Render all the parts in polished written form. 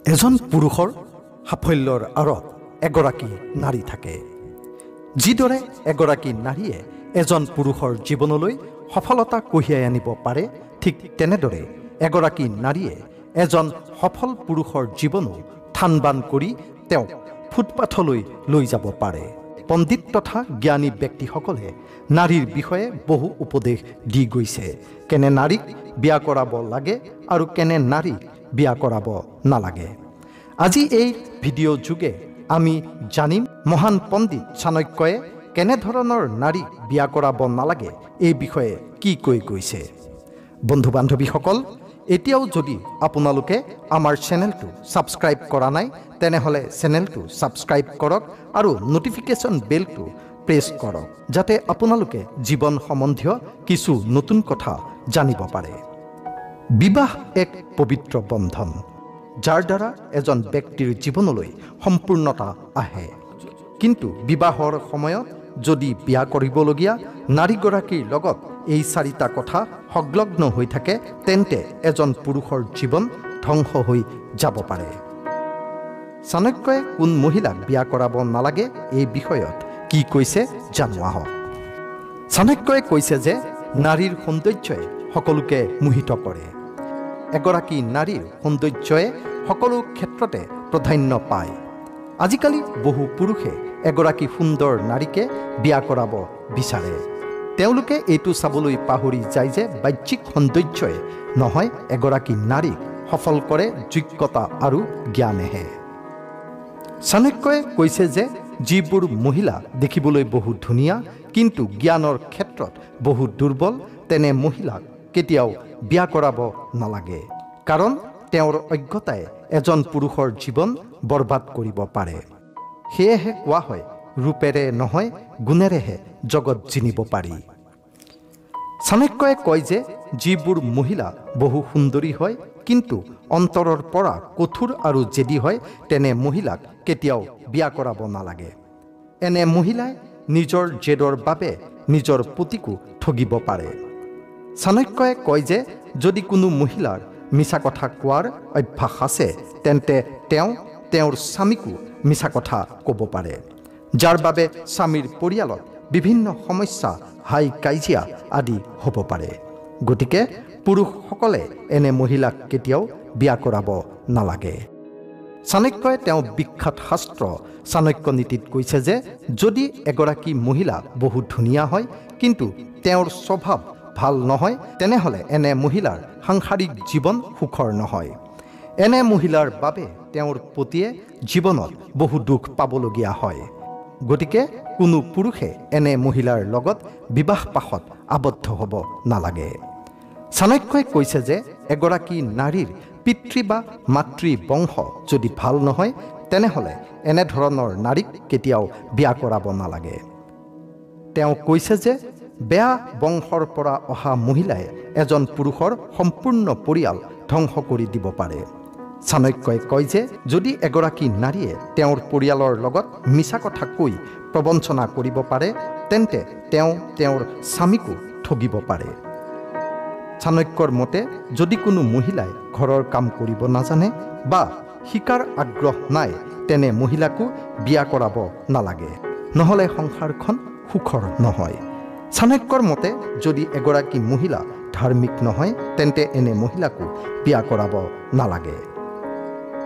এজন পুৰুষৰ সাফল্যৰ আঁৰত এগৰাকী নাৰী থাকে। যিদৰে এগৰাকী নাৰীয়ে এজন পুৰুষৰ জীৱনলৈ সফলতা কঢ়িয়াই আনিব পাৰে, ঠিক তেনেদৰে এগৰাকী নাৰীয়ে এজন সফল পুৰুষৰ জীৱনো থানবান কৰি তেওঁক ফুটপাথলৈ লৈ যাব পাৰে। পণ্ডিত তথা জ্ঞানী ব্যক্তিসকলে নাৰীৰ বিষয়ে বহু উপদেশ দি গৈছে। কেনে নাৰীক বিয়া কৰাব লাগে আৰু কেনে নাৰীক বিয়া কৰাব নালাগে। আজি এই ভিডিঅ' যোগে আমি জানিম মহান পণ্ডিত চাণক্যই কেনেধৰণৰ নাৰীক বিয়া কৰাব নালাগে এই বিষয়ে কি কৈ গৈছে। বন্ধু বান্ধৱীসকল, এতিয়াও যদি আপোনালোকে আমাৰ চেনেলটো ছাবস্ক্ৰাইব কৰা নাই তেনেহ'লে চেনেলটো ছাবস্ক্ৰাইব কৰক আৰু নটিফিকেশ্যন বেলটো প্ৰেছ কৰক, যাতে আপোনালোকে জীৱন সম্বন্ধীয় কিছু নতুন কথা জানিব পাৰে। বিবাহ এক পবিত্ৰ বন্ধন, যাৰ দ্বাৰা এজন ব্যক্তিৰ জীৱনলৈ সম্পূৰ্ণতা আহে। কিন্তু বিবাহৰ সময়ত যদি বিয়া কৰিবলগীয়া নাৰীগৰাকীৰ লগত এই চাৰিটা কথা সংলগ্ন হৈ থাকে, তেন্তে এজন পুৰুষৰ জীৱন ধ্বংস হৈ যাব পাৰে। চাণক্যই কোন মহিলাক বিয়া কৰাব নালাগে এই বিষয়ত কি কৈছে জানো আহক। চাণক্যই কৈছে যে নাৰীৰ সৌন্দৰ্যই সকলোকে মোহিত কৰে। এগৰাকী নাৰীৰ সৌন্দৰ্যই সকলো ক্ষেত্ৰতে প্ৰাধান্য পায়। আজিকালি বহু পুৰুষে এগৰাকী সুন্দৰ নাৰীকে বিয়া কৰাব বিচাৰে। তেওঁলোকে এইটো চাবলৈ পাহৰি যায় যে বাহ্যিক সৌন্দৰ্যই নহয়, এগৰাকী নাৰীক সফল কৰে যোগ্যতা আৰু জ্ঞানেহে। চাণক্যই কৈছে যে যিবোৰ মহিলা দেখিবলৈ বহু ধুনীয়া কিন্তু জ্ঞানৰ ক্ষেত্ৰত বহু দুৰ্বল, তেনে মহিলাক কেতিয়াও বিয়া কৰাব নালাগে। কাৰণ তেওঁৰ অজ্ঞতাই এজন পুৰুষৰ জীৱন বৰবাদ কৰিব পাৰে। সেয়েহে কোৱা হয়, ৰূপেৰে নহয় গুণেৰেহে জগত জিনিব পাৰি। চাণক্যই কয় যে যিবোৰ মহিলা বহু সুন্দৰী হয় কিন্তু অন্তৰৰ পৰা কঠোৰ আৰু জেদী হয়, তেনে মহিলাক কেতিয়াও বিয়া কৰাব নালাগে। এনে মহিলাই নিজৰ জেদৰ বাবে নিজৰ পতিকো ঠগিব পাৰে। চাণক্যই কয় যে যদি কোনো মহিলাৰ মিছা কথা কোৱাৰ অভ্যাস আছে, তেন্তে তেওঁ তেওঁৰ স্বামীকো মিছা কথা ক'ব পাৰে, যাৰ বাবে স্বামীৰ পৰিয়ালত বিভিন্ন সমস্যা, হাই কাজিয়া আদি হ'ব পাৰে। গতিকে পুৰুষসকলে এনে মহিলাক কেতিয়াও বিয়া কৰাব নালাগে। চাণক্যই তেওঁ বিখ্যাত শাস্ত্ৰ চাণক্য নীতিত কৈছে যে যদি এগৰাকী মহিলা বহু ধুনীয়া হয় কিন্তু তেওঁৰ স্বভাৱ ভাল নহয়, তেনেহ'লে এনে মহিলাৰ সাংসাৰিক জীৱন সুখৰ নহয়। এনে মহিলাৰ বাবে তেওঁৰ পতিয়ে জীৱনত বহু দুখ পাবলগীয়া হয়। গতিকে কোনো পুৰুষে এনে মহিলাৰ লগত বিবাহ পাশত আবদ্ধ হ'ব নালাগে। চাণক্যই কৈছে যে এগৰাকী নাৰীৰ পিতৃ বা মাতৃ বংশ যদি ভাল নহয়, তেনেহ'লে এনেধৰণৰ নাৰীক কেতিয়াও বিয়া কৰাব নালাগে। তেওঁ কৈছে যে বেয়া বংশৰ পৰা অহা মহিলাই এজন পুৰুষৰ সম্পূৰ্ণ পৰিয়াল ধ্বংস কৰি দিব পাৰে। চাণক্যই কয় যে যদি এগৰাকী নাৰীয়ে তেওঁৰ পৰিয়ালৰ লগত মিছা কথা কৈ প্ৰবঞ্চনা কৰিব পাৰে, তেন্তে তেওঁ তেওঁৰ স্বামীকো ঠগিব পাৰে। চাণক্যৰ মতে যদি কোনো মহিলাই ঘৰৰ কাম কৰিব নাজানে বা শিকাৰ আগ্ৰহ নাই, তেনে মহিলাকো বিয়া কৰাব নালাগে, নহ'লে সংসাৰখন সুখৰ নহয়। চাণক্যৰ মতে যদি এগৰাকী মহিলা ধাৰ্মিক নহয়, তেন্তে এনে মহিলাকো বিয়া কৰাব নালাগে।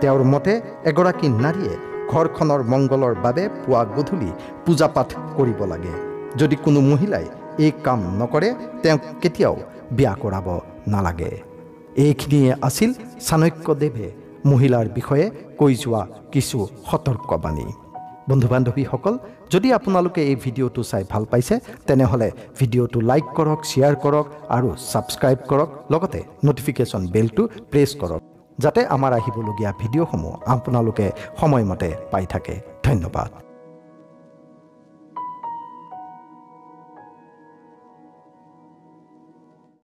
তেওঁৰ মতে এগৰাকী নাৰীয়ে ঘৰখনৰ মংগলৰ বাবে পুৱা গধূলি পূজা পাঠ কৰিব লাগে। যদি কোনো মহিলাই এই কাম নকৰে, তেওঁক কেতিয়াও বিয়া কৰাব নালাগে। এইখিনিয়ে আছিল চাণক্যদেৱে মহিলাৰ বিষয়ে কৈ যোৱা কিছু সতৰ্কবাণী। বন্ধু বান্ধৱীসকল, যদি আপোনালোকে এই ভিডিঅ'টো চাই ভাল পাইছে তেনেহ'লে ভিডিঅ'টো লাইক কৰক, শ্বেয়াৰ কৰক আৰু ছাবস্ক্ৰাইব কৰক, লগতে নটিফিকেশ্যন বেলটো প্ৰেছ কৰক, যাতে আমাৰ আহিবলগীয়া ভিডিঅ'সমূহ আপোনালোকে সময়মতে পাই থাকে। ধন্যবাদ।